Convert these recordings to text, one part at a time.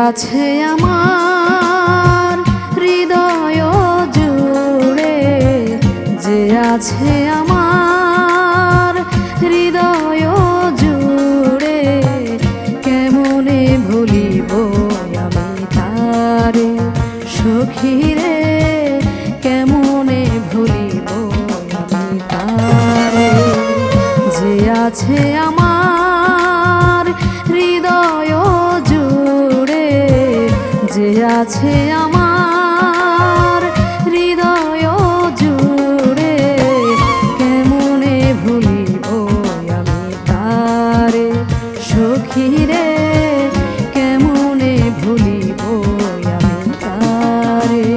আছে আমার হৃদয় জুড়ে, যে আছে আমার হৃদয় জুড়ে, কেমনে ভুলিব আমি তারে সখীরে, কেমনে ভুলিব আমি তারে। যে আছে আমার হৃদয় জুড়ে, যে আছে আমার হৃদয় জুড়ে, কেমনে ভুলিব আমি তারে সখীরে, কেমনে ভুলিব আমি তারে।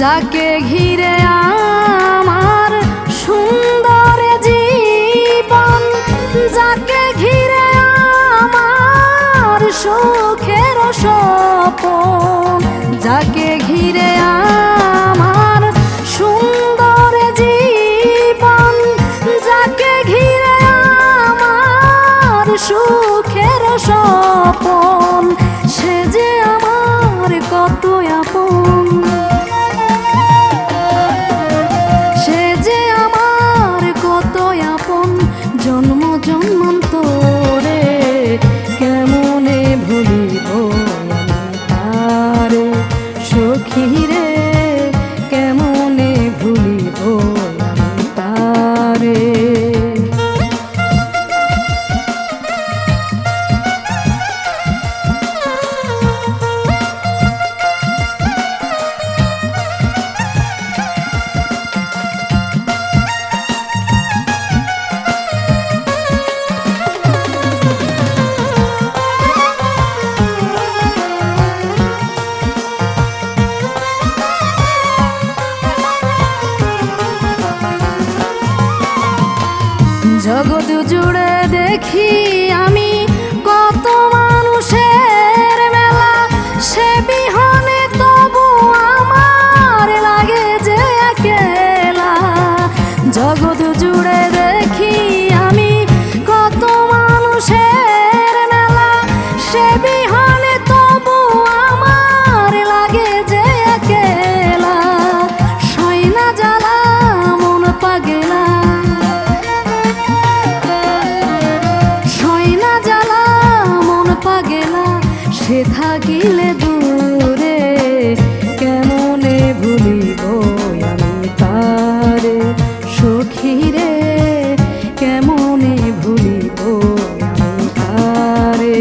যাকে ঘিরে আমার সুন্দর জীবন, যাকে ঘিরে আমার সুখের স্বপন, যাকে ঘিরে আমার সুন্দর জীবন, যাকে ঘিরে আমার সুখের স্বপন, সে যে আমার কত আপন, জন্ম জন্মান্তরে, কেমনে ভুলিব আমি তারে সখীরে, কেমনে ভুলিব আমি তারে। জগৎ জুড়ে দেখি আমি কত মানুষের মেলা, সে বিহনে তবু আমার লাগে যে একলা। জগৎ জুড়ে দেখি আমি কত মানুষের মেলা, সে বিহনে তবু আমার লাগে যে একলা। সইনা জ্বালা মন পাগলা, সে থাকিলে দূরে, কেমনে ভুলিব আমি তারে সখীরে, কেমনে ভুলিব আমি তারে।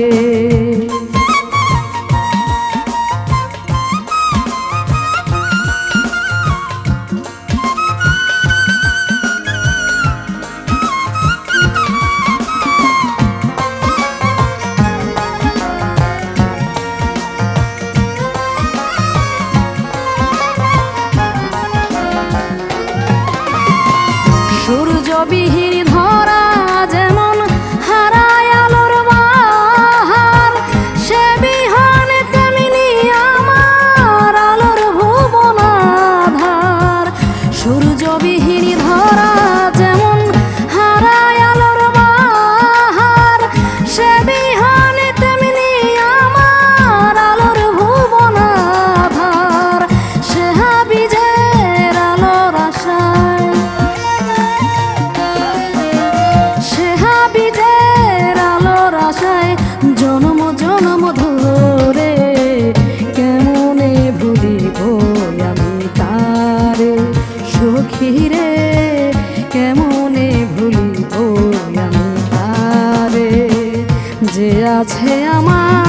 সূর্যবিহীন ধরা যেমন হারায় আলোর বাহার, সে বিহনে তেমনি আমার আলোর ভুবন আধার। সূর্যবিহীন ধরা যেমন হারায় আলোর বাহার, সে বিহনে তেমনি আমার আলোর ভুবন আধার। সে হাবিজের আলোর আশায়, জনম জনম ধরে, কেমনে ভুলিব আমি তারে সখীরে, কেমনে ভুলিব আমি তারে। যে আছে আমার